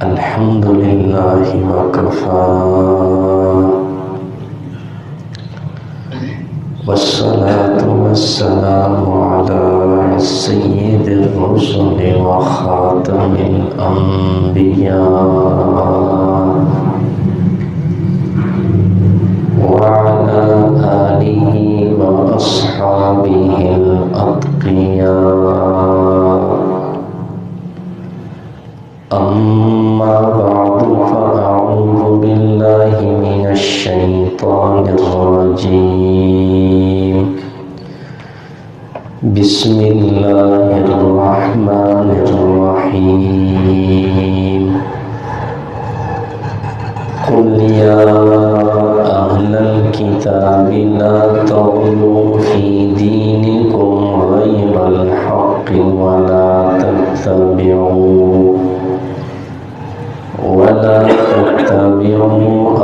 الحمد لله وكفى والصلاة والسلام على سيد الرسل وخاتم الأنبياء وعلى آله وأصحابه الأتقياء. أما بعد فأعوذ بالله من الشيطان الرجيم. بسم الله الرحمن الرحيم. قل يا أهل الكتاب لا تغلوا في دينكم غير الحق ولا تتبعوا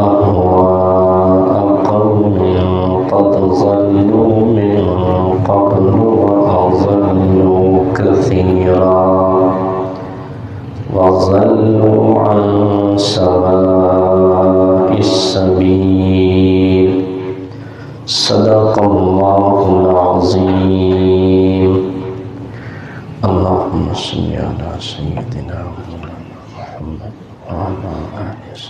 أهواء قوم قد ضلوا من قبل وأضلوا كثيرا وضلوا عن سواء السبيل. صدق الله العظيم. اللهم صل على سيدنا محمد وعلى آله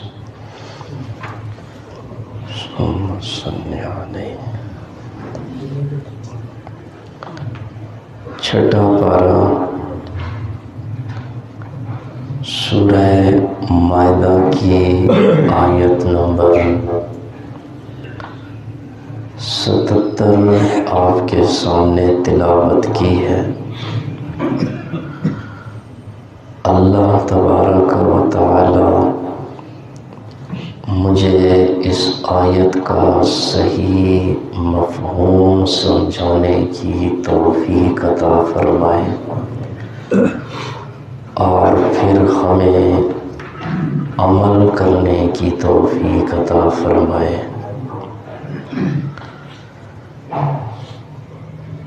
اللهم صل علیہ. چھٹا پارہ سورہ مائدہ کی آیت نمبر 77 آپ کے سامنے تلاوت کی ہے. اللہ تبارک و تعالی مجھے اس آیت کا صحیح مفہوم سمجھانے کی توفیق عطا فرمائے اور پھر ہمیں عمل کرنے کی توفیق عطا فرمائے.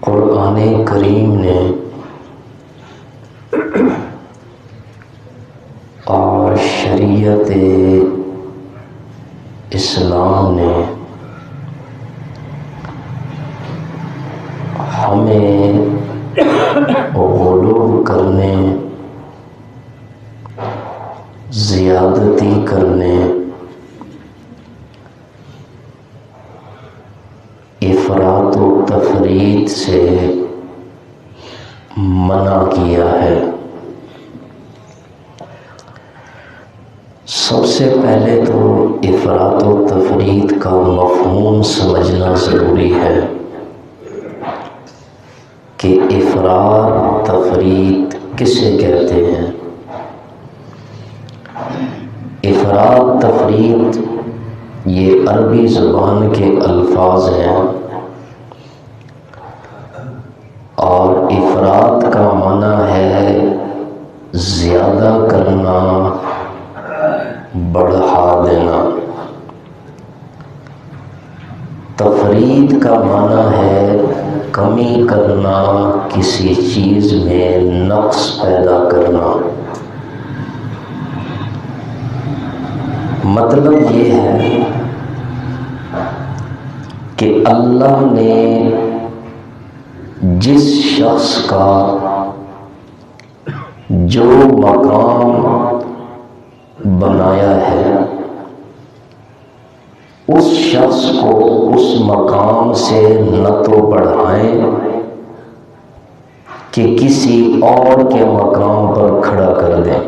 قرآن کریم نے اور شریعت اسلام نے ہمیں غلو کرنے، زیادتی کرنے، افراط و تفریط سے منع کیا ہے. سب سے پہلے تو افراط و تفریط کا مفہوم سمجھنا ضروری ہے کہ افراط تفریط کسے کہتے ہیں. افراط تفریط یہ عربی زبان کے الفاظ ہیں اور افراط کا معنی ہے زیادہ کرنا، بڑھا دینا. تفریط کا معنی ہے کمی کرنا، کسی چیز میں نقص پیدا کرنا. مطلب یہ ہے کہ اللہ نے جس شخص کا جو مقام بنایا ہے اس شخص کو اس مقام سے نہ تو بڑھائیں کہ کسی اور کے مقام پر کھڑا کر دیں،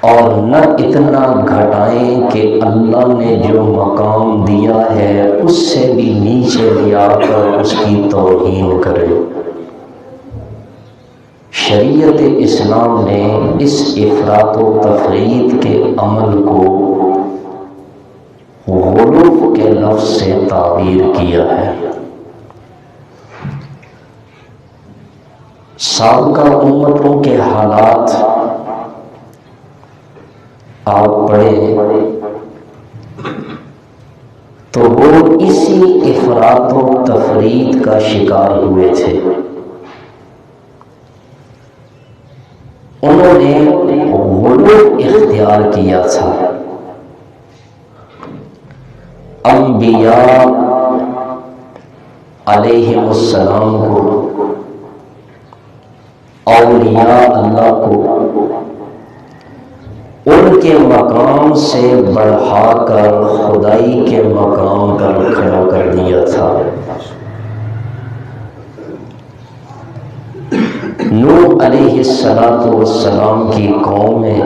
اور نہ اتنا گھٹائیں کہ اللہ نے جو مقام دیا ہے اس سے بھی نیچے لیا کر اس کی توہین کریں. شریعت اسلام نے اس افراط و تفریط کے عمل کو غلو کے لفظ سے تعبیر کیا ہے. سابقہ امتوں کے حالات آپ پڑھیں تو وہ اسی افراط و تفریط کا شکار ہوئے تھے. انہوں نے غلو اختیار کیا تھا. انبیاء علیہ السلام کو، اولیاء اللہ کو ان کے مقام سے بڑھا کر خدائی کے مقام پر کھڑا کر دیا تھا. نوح علیہ السلام کی قوم میں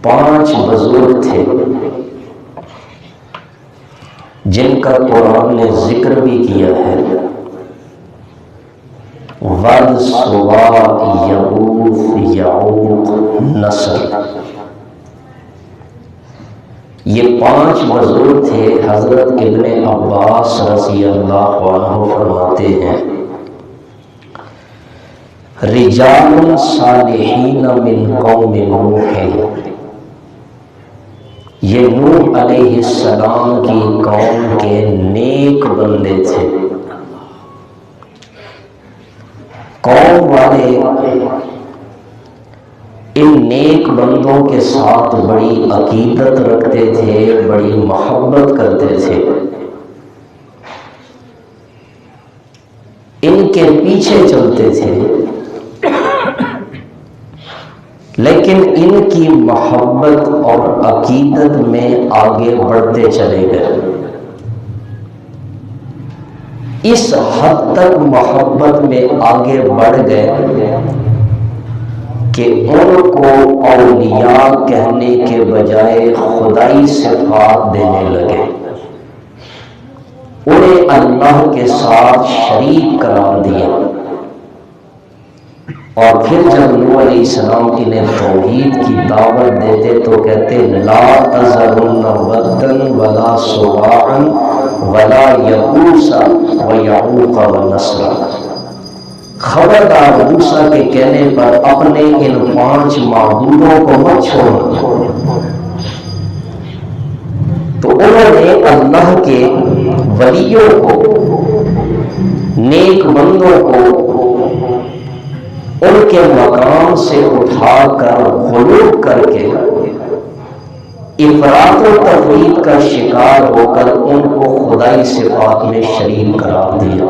5 بزرگ تھے جن کا قرآن نے ذکر بھی کیا ہے. ود، سوا، یغوث، یعوق، نصر. یہ 5 بزرگ تھے. حضرت ابن عباس رضی اللہ عنہ فرماتے ہیں رجال صالحین من قوم نوح. یہ نوح علیہ السلام کی قوم کے نیک بندے تھے. قوم والے ان نیک بندوں کے ساتھ بڑی عقیدت رکھتے تھے، بڑی محبت کرتے تھے. ان کے پیچھے چلتے تھے، لیکن ان کی محبت اور عقیدت میں آگے بڑھتے چلے گئے. اس حد تک محبت میں آگے بڑھ گئے کہ ان کو اولیاء کہنے کے بجائے خدائی صفات دینے لگے. انہیں اللہ کے ساتھ شریک قرار دیا. اور پھر جب نوح علیہ السلام انہیں توحید کی دعوت دیتے تو کہتے لا تذرن ودا ولا سواعا ولا یغوث ویعوق ونسرا. خبردار موسیٰ کے کہنے پر اپنے ان 5 معبودوں کو مت چھوڑنا. تو انہوں نے اللہ کے ولیوں کو، نیک بندوں کو ان کے مقام سے اٹھا کر غلو کر کے افراط و تفریط کا شکار ہو کر ان کو خدائی صفات میں شریک قرار دیا.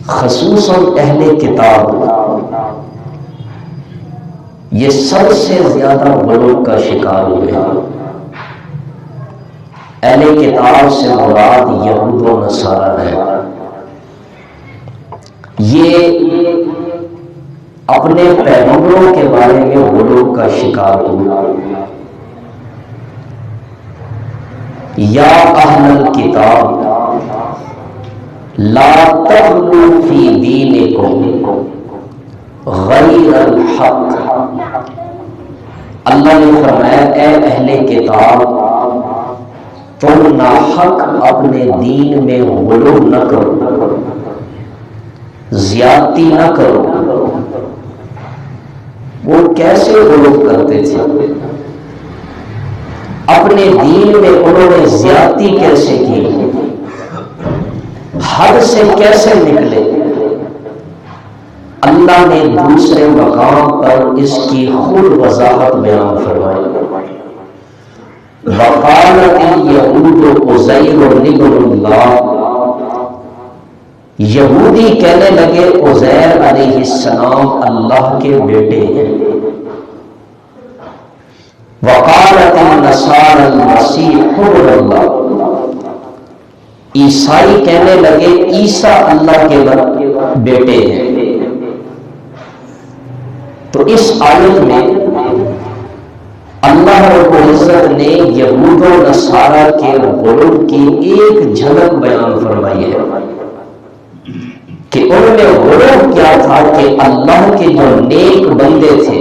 خصوصاً اہل کتاب یہ سب سے زیادہ غلو کا شکار ہوئے. اہل کتاب سے مراد یہود و نصارہ ہے. یہ اپنے پیغمبروں کے بارے میں غلو کا شکار ہوا. یا اہل الکتاب لا تغلوا فی دینکم غیر الحق. اللہ نے فرمایا اے اہل کتاب تم ناحق اپنے دین میں غلو نہ کرو، زیادتی نہ کرو. وہ کیسے غلو کرتے تھے؟ اپنے دین میں انہوں نے زیادتی کیسے کی؟ حد سے کیسے نکلے؟ اللہ نے دوسرے مقام پر اس کی خود وضاحت بیان فرمائی. وقالت اليہود عزیر ابن اللہ. یہودی کہنے لگے عزیر علیہ السلام اللہ کے بیٹے ہیں. وقالت النصارى المسیح ابن اللہ. عیسائی کہنے لگے عیسیٰ اللہ کے بیٹے ہیں. تو اس آیت میں اللہ رب العزت نے یہود و نصارہ کے غلو کی ایک جھلک بیان فرمائی ہے کہ ان میں غلو کیا تھا کہ اللہ کے جو نیک بندے تھے،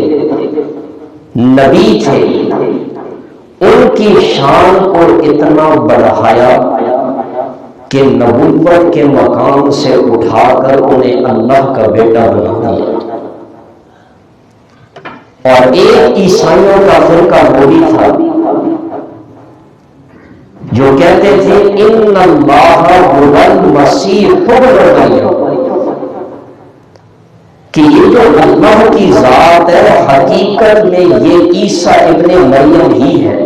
نبی تھے، ان کی شان کو اتنا بڑھایا کہ نبوت کے مقام سے اٹھا کر انہیں اللہ کا بیٹا بنا دیا. اور ایک عیسائیوں کا فرقہ وہ بھی تھا جو کہتے تھے ان اللہ هو المسیح ابن مریم. کہ یہ جو اللہ کی ذات ہے حقیقت میں یہ عیسیٰ ابن مریم ہی ہے.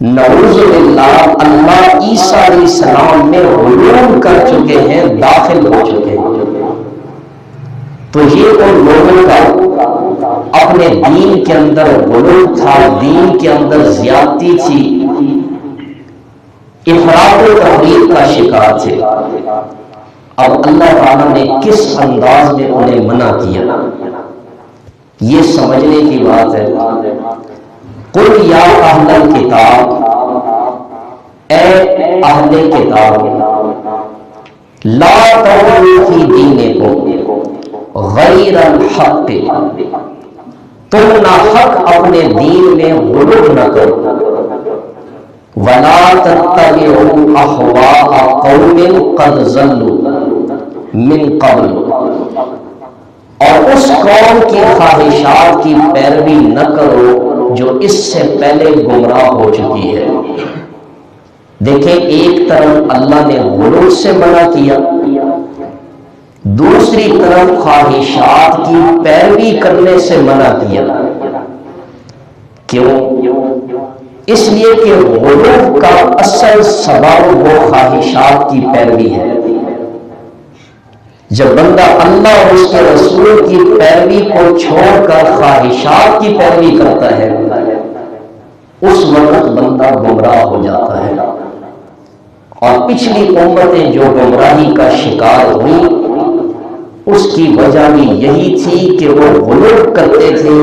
نعوذ باللہ اللہ عیسیٰ علیہ السلام میں علوم کر چکے ہیں، داخل ہو چکے ہیں. تو یہ ان لوگوں کا اپنے دین کے اندر غلو تھا، دین کے اندر زیادتی تھی، افراط و تفریط کا شکار تھے. اب اللہ تعالیٰ نے کس انداز میں انہیں منع کیا، یہ سمجھنے کی بات ہے. قل یا اہل الکتاب، اے اہل کتاب، لا تغلوا فی دینکم غیر الحق، تم ناحق اپنے دین میں غلو نہ کرو. ولا تتبعوا اهواء قوم قد ضلوا من قبل، اور اس قوم کی خواہشات کی پیروی نہ کرو جو اس سے پہلے گمراہ ہو چکی ہے. دیکھیں ایک طرف اللہ نے غلو سے منع کیا، دوسری طرف خواہشات کی پیروی کرنے سے منع کیا. کیوں؟ اس لیے کہ غلو کا اصل سبب وہ خواہشات کی پیروی ہے. جب بندہ اللہ اور اس کے رسول کی پیروی کو چھوڑ کر خواہشات کی پیروی کرتا ہے، اس وقت بندہ گمراہ ہو جاتا ہے. اور پچھلی امتیں جو گمراہی کا شکار ہوئی اس کی وجہ بھی یہی تھی کہ وہ غلو کرتے تھے،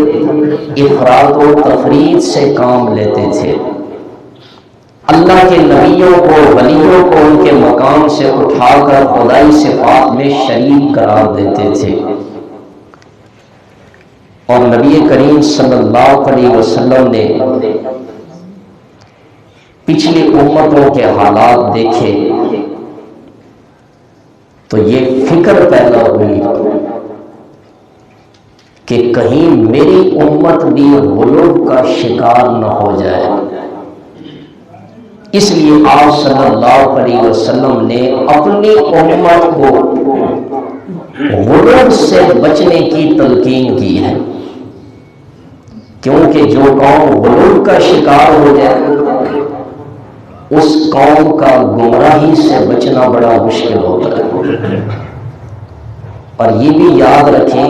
افراط و تفریط سے کام لیتے تھے، اللہ کے نبیوں کو ولیوں کو ان کے مقام سے اٹھا کر خدائی صفات میں شریک قرار دیتے تھے. اور نبی کریم صلی اللہ علیہ وسلم نے پچھلی امتوں کے حالات دیکھے تو یہ فکر پیدا ہوئی کہ کہیں میری امت بھی غلو کا شکار نہ ہو جائے. اس لیے آپ صلی اللہ علیہ وسلم نے اپنی امت کو غلو سے بچنے کی تلقین کی ہے، کیونکہ جو قوم غلو کا شکار ہو جائے اس قوم کا گمراہی سے بچنا بڑا مشکل ہوتا ہے. اور یہ بھی یاد رکھیں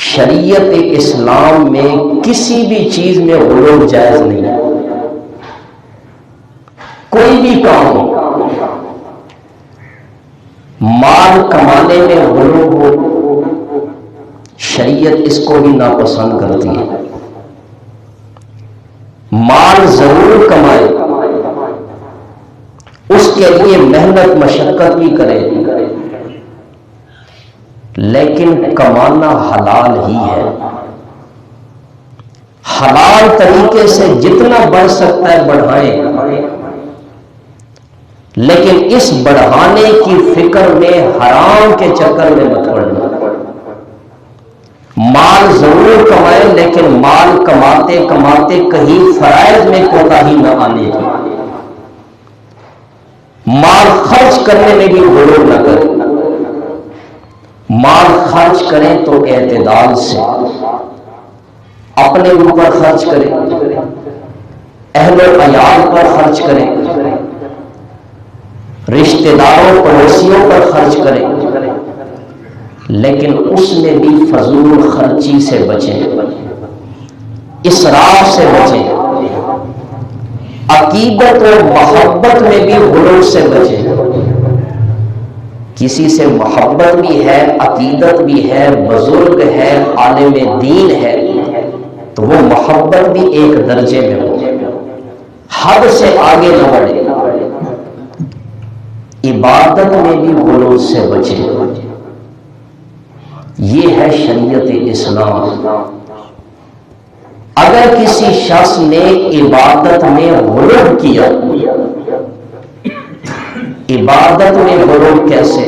شریعت اسلام میں کسی بھی چیز میں غلو جائز نہیں ہے. کوئی بھی کام ہو، مال کمانے میں غلو ہو، شریعت اس کو بھی ناپسند کرتی ہے. مال ضرور کمائے، اس کے لیے محنت مشقت بھی کرے، لیکن کمانا حلال ہی ہے. حلال طریقے سے جتنا بڑھ سکتا ہے بڑھائیں، لیکن اس بڑھانے کی فکر میں حرام کے چکر میں مت پڑنا. مال ضرور کمائے لیکن مال کماتے کماتے کہیں فرائض میں کوتاہی نہ آنے کی. مال خرچ کرنے میں بھی غلو نہ کریں. مال خرچ کریں تو اعتدال سے، اپنے اوپر خرچ کریں، اہل و عیال پر خرچ کریں، رشتہ داروں پڑوسیوں پر خرچ کریں، لیکن اس میں بھی فضول خرچی سے بچیں، اسراف سے بچیں، عقیدت اور محبت میں بھی غلو سے بچیں. کسی سے محبت بھی ہے، عقیدت بھی ہے، بزرگ ہے، عالم دین ہے، تو وہ محبت بھی ایک درجے میں ہو، حد سے آگے نہ بڑھے. عبادت میں بھی غلو سے بچے. یہ ہے شریعت اسلام. اگر کسی شخص نے عبادت میں غلو کیا، عبادت میں غلو کیسے؟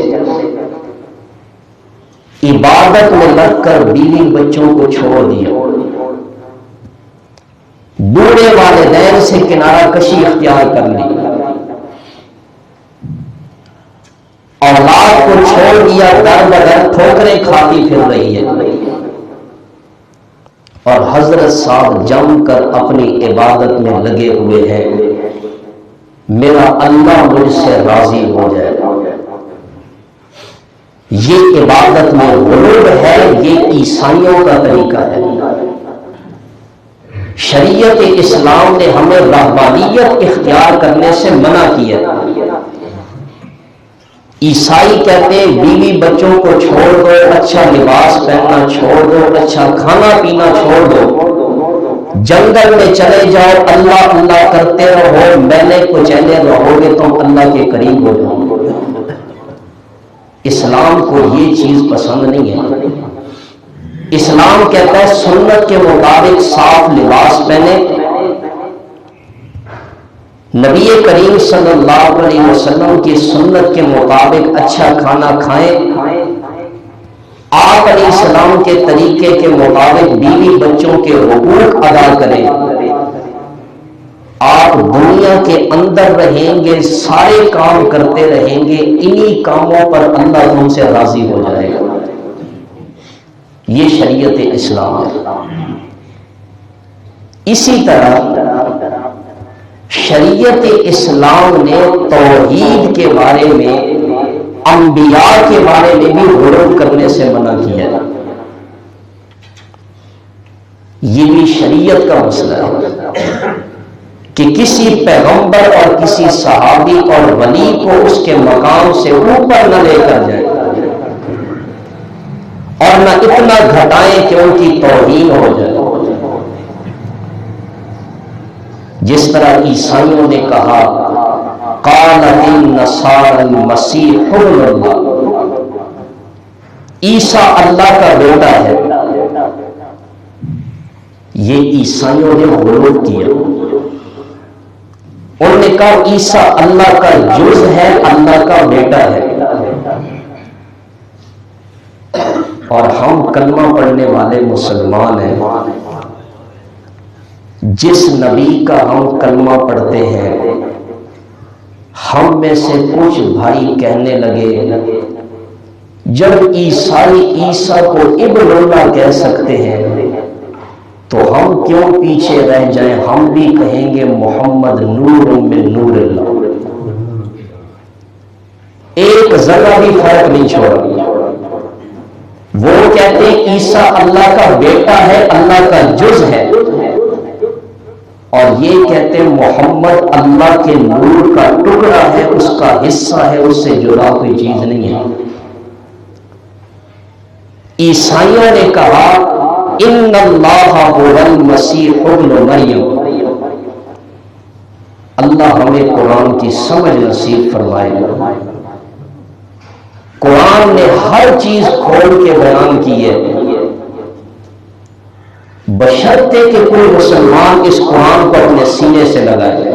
عبادت میں لگ کر بیوی بچوں کو چھوڑ دیا، بوڑھے والدین سے کنارہ کشی اختیار کر لی، اولاد کو چھوڑ کیا در بدر ٹھوکریں کھاتی پھر رہی ہے، اور حضرت صاحب جم کر اپنی عبادت میں لگے ہوئے ہیں، میرا اللہ مجھ سے راضی ہو جائے۔ یہ عبادت میں غلو ہے، یہ عیسائیوں کا طریقہ ہے۔ شریعت اسلام نے ہمیں رہبانیت اختیار کرنے سے منع کیا۔ عیسائی کہتے ہیں بیوی بچوں کو چھوڑ دو، اچھا لباس پہننا چھوڑ دو، اچھا کھانا پینا چھوڑ دو، جنگل میں چلے جاؤ، اللہ اللہ کرتے رہو، میلے کچیلے رہو گے تم اللہ کے قریب ہو جاؤ گے۔ اسلام کو یہ چیز پسند نہیں ہے۔ اسلام کہتا ہے سنت کے مطابق صاف لباس پہنے، نبی کریم صلی اللہ علیہ وسلم کی سنت کے مطابق اچھا کھانا کھائیں، آپ علیہ السلام کے طریقے کے مطابق بیوی بچوں کے حقوق ادا کریں۔ آپ دنیا کے اندر رہیں گے، سارے کام کرتے رہیں گے، انہی کاموں پر اللہ تم سے راضی ہو جائے گا۔ یہ شریعت اسلام ہے۔ اسی طرح شریعت اسلام نے توحید کے بارے میں، انبیاء کے بارے میں بھی غلو کرنے سے منع کیا ہے۔ یہ بھی شریعت کا مسئلہ ہے کہ کسی پیغمبر اور کسی صحابی اور ولی کو اس کے مقام سے اوپر نہ لے کر جائے اور نہ اتنا گھٹائیں کہ ان کی توہین ہو جائے۔ جس طرح عیسائیوں نے کہا قالت النصارى المسیح ابن اللہ، عیسیٰ اللہ کا بیٹا ہے، یہ عیسائیوں نے غلو کیا۔ انہوں نے کہا عیسیٰ اللہ کا جز ہے، اللہ کا بیٹا ہے۔ اور ہم کلمہ پڑھنے والے مسلمان ہیں، جس نبی کا ہم کلمہ پڑھتے ہیں، ہم میں سے کچھ بھائی کہنے لگے جب عیسائی عیسیٰ کو ابن اللہ کہہ سکتے ہیں تو ہم کیوں پیچھے رہ جائیں، ہم بھی کہیں گے محمد نور من نور اللہ۔ ایک ذرہ بھی فرق نہیں چھوڑا۔ وہ کہتے ہیں عیسیٰ اللہ کا بیٹا ہے، اللہ کا جز ہے، اور یہ کہتے ہیں محمد اللہ کے نور کا ٹکڑا ہے، اس کا حصہ ہے، اس سے جدا کوئی چیز نہیں ہے۔ عیسائیوں نے کہا ان اللہ هو المسیح ابن مریم۔ اللہ ہمیں قرآن کی سمجھ نصیب فرمائے۔ قرآن نے ہر چیز کھول کے بیان کی ہے، بشرطے کہ کوئی مسلمان اس قرآن کو اپنے سینے سے لگائے۔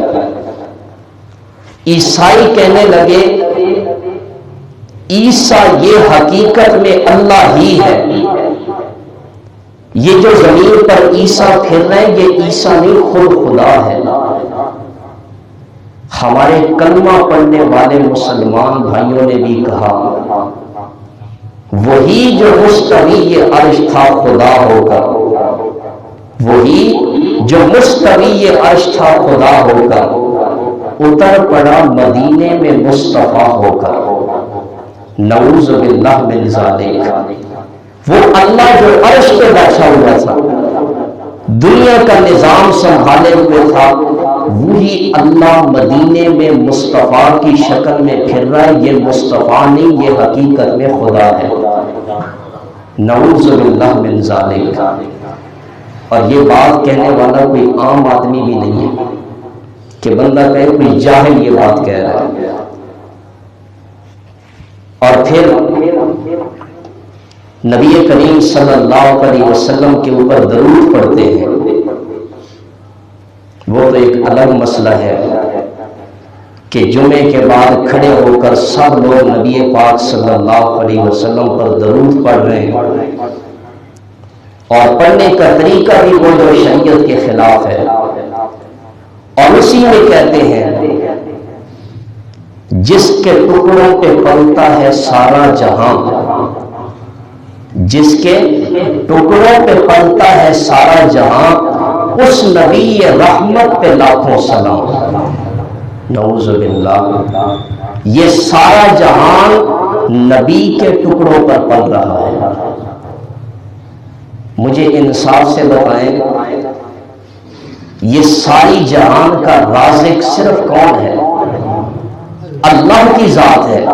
عیسائی کہنے لگے عیسیٰ یہ حقیقت میں اللہ ہی ہے، یہ جو زمین پر عیسیٰ پھر رہے ہیں یہ عیسیٰ نہیں، خود خدا ہے۔ ہمارے کلمہ پڑھنے والے مسلمان بھائیوں نے بھی کہا وہی جو مستوی عرش تھا خدا ہوگا، وہی جو مستوی عرش تھا خدا ہوگا، اتر پڑا مدینے میں مصطفیٰ ہوگا، نعوذ باللہ من ذالک۔ وہ اللہ جو عرش پہ بیٹھا ہوا تھا، دنیا کا نظام سنبھالے ہوئے تھا، وہی اللہ مدینے میں مصطفیٰ کی شکل میں پھر رہا ہے۔ یہ مصطفیٰ نہیں، یہ حقیقت میں خدا ہے، نعوذ باللہ من ذالک۔ اور یہ بات کہنے والا کوئی عام آدمی بھی نہیں ہے کہ بندہ کہے کوئی جاہل یہ بات کہہ رہا ہے۔ اور پھر نبی کریم صلی اللہ علیہ وسلم کے اوپر درود پڑھتے ہیں، وہ تو ایک الگ مسئلہ ہے کہ جمعے کے بعد کھڑے ہو کر سب لوگ نبی پاک صلی اللہ علیہ وسلم پر درود پڑھ رہے ہیں، اور پڑھنے کا طریقہ بھی وہ جو شریعت کے خلاف ہے، اور اسی میں کہتے ہیں جس کے ٹکڑوں پہ پلتا ہے سارا جہاں، جس کے ٹکڑوں پہ پلتا ہے سارا جہاں، اس نبی رحمت پہ لاکھوں سلام۔ نعوذ باللہ، یہ سارا جہان نبی کے ٹکڑوں پر پل رہا ہے۔ مجھے انصاف سے بتائیں، یہ ساری جہان کا رازق صرف کون ہے؟ اللہ کی ذات ہے۔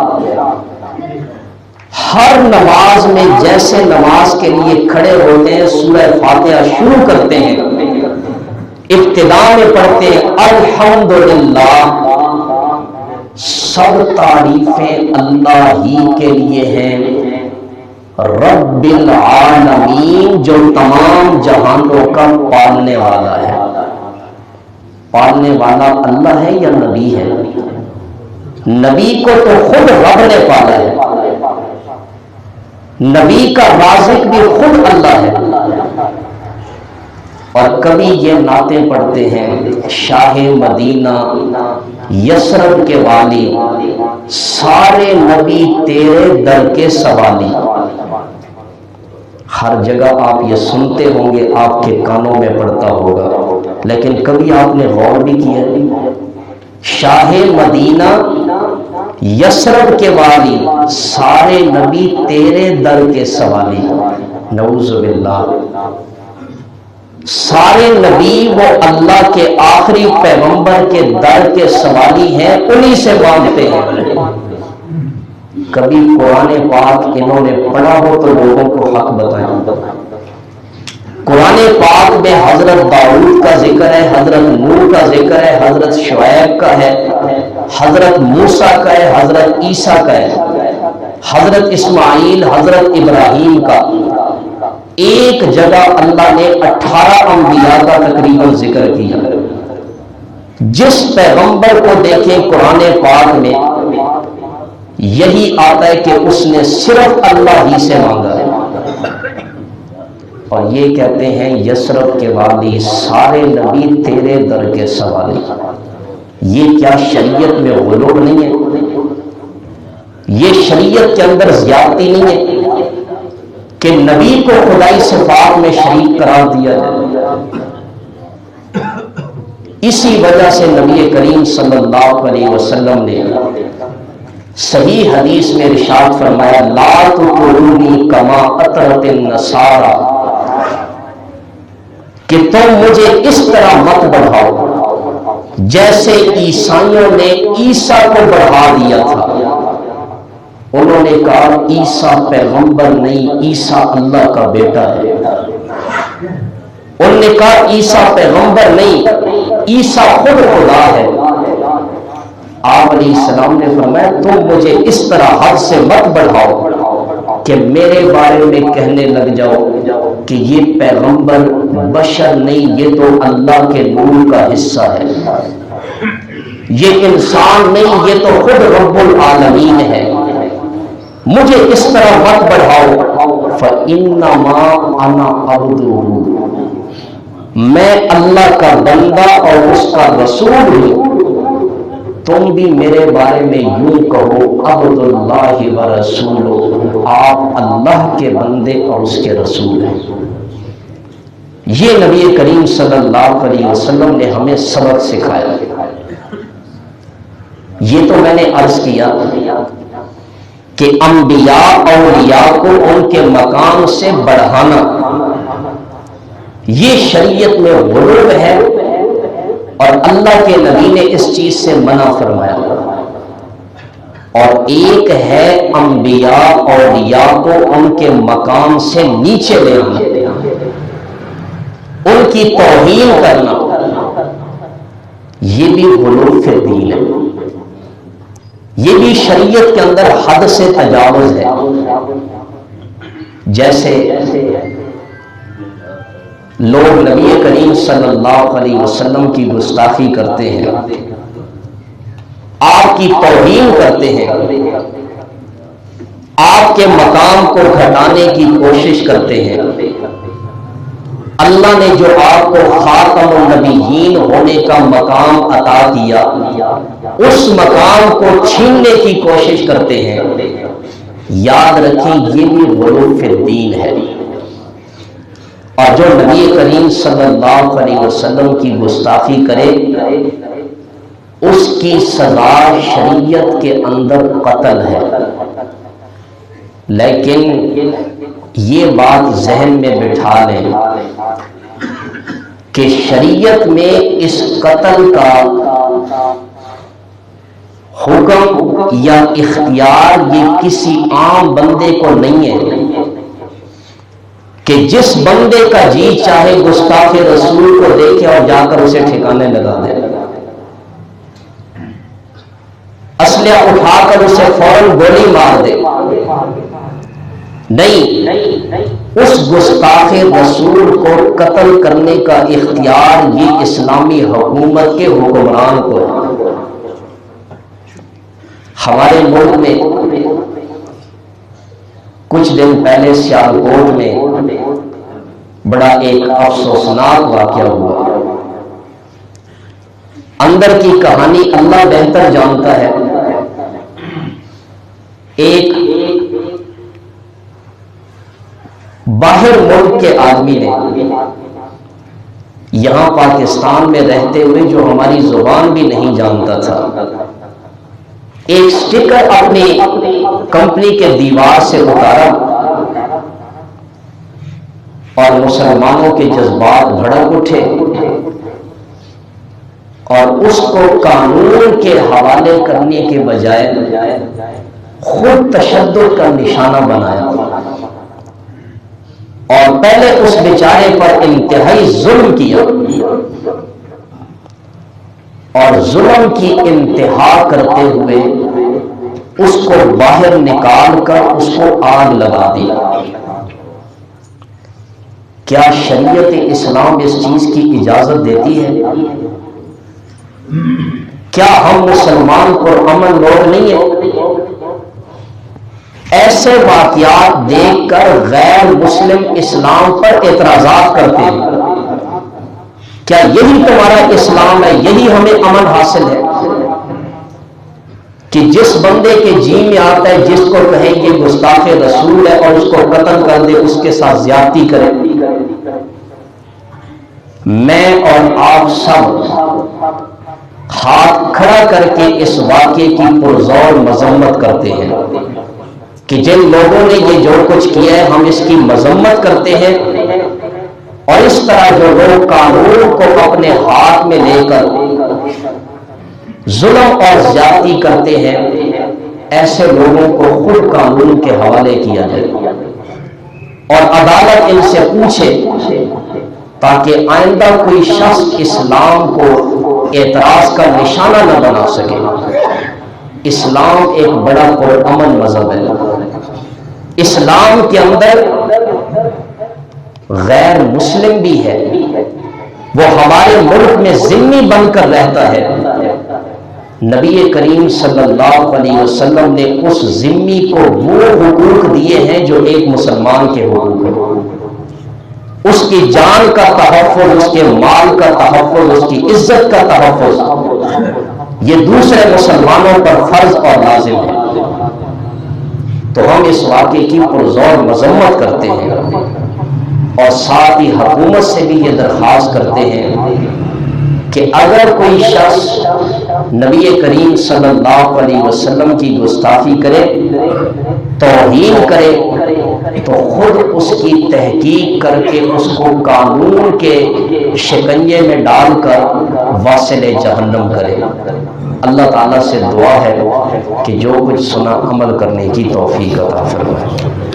ہر نماز میں جیسے نماز کے لیے کھڑے ہوتے ہیں، سورہ فاتحہ شروع کرتے ہیں، ابتدا میں پڑھتے ہیں الحمدللہ، سب تعریفیں اللہ ہی کے لیے ہیں، رب العالمین، جو تمام جہانوں کا پالنے والا ہے۔ پالنے والا اللہ ہے یا نبی ہے؟ نبی کو تو خود رب نے پالا ہے، نبی کا رازق بھی خود اللہ ہے۔ اور کبھی یہ نعتیں پڑھتے ہیں، شاہ مدینہ یثرب کے والی، سارے نبی تیرے در کے سوالی۔ ہر جگہ آپ یہ سنتے ہوں گے، آپ کے کانوں میں پڑتا ہوگا، لیکن کبھی آپ نے غور بھی کیا؟ شاہ مدینہ یثرب کے والی، سارے نبی تیرے در کے سوالی۔ نعوذ باللہ، سارے نبی وہ اللہ کے آخری پیغمبر کے در کے سوالی ہیں، انہی سے مانگتے ہیں۔ کبھی قرآن پاک انہوں نے پڑھا ہو تو لوگوں کو حق بتائیں۔ قرآن پاک میں حضرت داؤد کا ذکر ہے، حضرت نوح کا ذکر ہے، حضرت شعیب کا ہے، حضرت موسیٰ کا ہے، حضرت عیسیٰ کا ہے، حضرت اسماعیل، حضرت ابراہیم کا۔ ایک جگہ اللہ نے 18 انبیاء کا تقریباً ذکر کیا۔ جس پیغمبر کو دیکھیں قرآن پاک میں یہی آتا ہے کہ اس نے صرف اللہ ہی سے مانگا ہے۔ اور یہ کہتے ہیں یثرب کے والی، سارے نبی تیرے در کے سوالی۔ یہ کیا شریعت میں غلو نہیں ہے؟ یہ شریعت کے اندر زیادتی نہیں ہے کہ نبی کو خدائی صفات میں شریک قرار دیا جائے؟ اسی وجہ سے نبی کریم صلی اللہ علیہ وسلم نے صحیح حدیث میں ارشاد فرمایا، لا تطرونی کما اطرت النصارى، کہ تم مجھے اس طرح مت بڑھاؤ جیسے عیسائیوں نے عیسیٰ کو بڑھا دیا تھا۔ انہوں نے کہا عیسیٰ پیغمبر نہیں، عیسیٰ اللہ کا بیٹا ہے۔ انہوں نے کہا عیسیٰ پیغمبر نہیں، عیسیٰ خود خدا ہے۔ آپ علیہ السلام نے فرمایا تم مجھے اس طرح حد سے مت بڑھاؤ کہ میرے بارے میں کہنے لگ جاؤ کہ یہ پیغمبر بشر نہیں، یہ تو اللہ کے نور کا حصہ ہے، یہ انسان نہیں، یہ تو خود رب العالمین ہے۔ مجھے اس طرح مت بڑھاؤ، فَإِنَّمَا أَنَا عَبْدُهُ، میں اللہ کا بندہ اور اس کا رسول ہوں۔ تم بھی میرے بارے میں یوں کہو عبد اللہ و رسولہ، آپ اللہ کے بندے اور اس کے رسول ہیں۔ یہ نبی کریم صلی اللہ علیہ وسلم نے ہمیں سبق سکھایا۔ یہ تو میں نے عرض کیا کہ انبیاء اولیاء کو ان کے مقام سے بڑھانا یہ شریعت میں غلو ہے، اور اللہ کے نبی نے اس چیز سے منع فرمایا۔ اور ایک ہے انبیاء اولیاء کو ان کے مقام سے نیچے لے آنا، ان کی توہین کرنا، یہ بھی غلو فی الدین ہے، یہ بھی شریعت کے اندر حد سے تجاوز ہے۔ جیسے لوگ نبی کریم صلی اللہ علیہ وسلم کی گستاخی کرتے ہیں، آپ کی توہین کرتے ہیں، آپ کے مقام کو گھٹانے کی کوشش کرتے ہیں۔ اللہ نے جو آپ کو خاتم النبیین ہونے کا مقام عطا کیا، اس مقام کو چھیننے کی کوشش کرتے ہیں، یاد رکھیں یہ بھی غلو فی الدین ہے۔ اور جو نبی کریم صلی اللہ علیہ وسلم کی گستاخی کرے اس کی سزا شریعت کے اندر قتل ہے۔ لیکن یہ بات ذہن میں بٹھا لیں کہ شریعت میں اس قتل کا حکم یا اختیار یہ کسی عام بندے کو نہیں ہے کہ جس بندے کا جی چاہے گستاخ رسول کو دیکھے اور جا کر اسے ٹھکانے لگا دے، اسلحہ اٹھا کر اسے فوراً گولی مار دے۔ نہیں، اس گستاخ رسول کو قتل کرنے کا اختیار یہ اسلامی حکومت کے حکمران کو ہے۔ ہمارے ملک میں کچھ دن پہلے سیالکوٹ میں بڑا ایک افسوسناک واقعہ ہوا۔ اندر کی کہانی اللہ بہتر جانتا ہے۔ ایک باہر ملک کے آدمی نے یہاں پاکستان میں رہتے ہوئے جو ہماری زبان بھی نہیں جانتا تھا، ایک سٹیکر اپنی کمپنی کے دیوار سے اتارا اور مسلمانوں کے جذبات بھڑک اٹھے اور اس کو قانون کے حوالے کرنے کے بجائے خود تشدد کا نشانہ بنایا اور پہلے اس بیچارے پر انتہائی ظلم کیا اور ظلم کی انتہا کرتے ہوئے اس کو باہر نکال کر اس کو آگ لگا دی۔ کیا شریعت اسلام اس چیز کی اجازت دیتی ہے؟ کیا ہم مسلمان پرامن لوگ نہیں ہیں؟ ایسے واقعات دیکھ کر غیر مسلم اسلام پر اعتراضات کرتے ہیں۔ کیا یہی تمہارا اسلام ہے؟ یہی ہمیں امن حاصل ہے کہ جس بندے کے جی میں آتا ہے جس کو کہے یہ گستاخ رسول ہے اور اس کو قتل کر دے، اس کے ساتھ زیادتی کرے؟ میں اور آپ سب ہاتھ کھڑا کر کے اس واقعے کی پرزور مذمت کرتے ہیں کہ جن لوگوں نے یہ جو کچھ کیا ہے ہم اس کی مذمت کرتے ہیں، اور اس طرح جو لوگ قانون کو اپنے ہاتھ میں لے کر ظلم اور زیادتی کرتے ہیں ایسے لوگوں کو خود قانون کے حوالے کیا جائے اور عدالت ان سے پوچھے تاکہ آئندہ کوئی شخص اسلام کو اعتراض کا نشانہ نہ بنا سکے۔ اسلام ایک بڑا پرامن مذہب ہے۔ اسلام کے اندر غیر مسلم بھی ہے، وہ ہمارے ملک میں ذمہ بن کر رہتا ہے۔ نبی کریم صلی اللہ علیہ وسلم نے اس ذمہ کو وہ حقوق دیے ہیں جو ایک مسلمان کے حقوق ہیں۔ اس کی جان کا تحفظ، اس کے مال کا تحفظ، اس کی عزت کا تحفظ، یہ دوسرے مسلمانوں پر فرض اور لازم ہے۔ تو ہم اس واقعے کی پرزور مذمت کرتے ہیں اور ساتھ ہی حکومت سے بھی یہ درخواست کرتے ہیں کہ اگر کوئی شخص نبی کریم صلی اللہ علیہ وسلم کی گستاخی کرے، توہین کرے، تو خود اس کی تحقیق کر کے اس کو قانون کے شکنجے میں ڈال کر واصل جہنم کرے۔ اللہ تعالیٰ سے دعا ہے کہ جو کچھ سنا عمل کرنے کی توفیق عطا فرمائے۔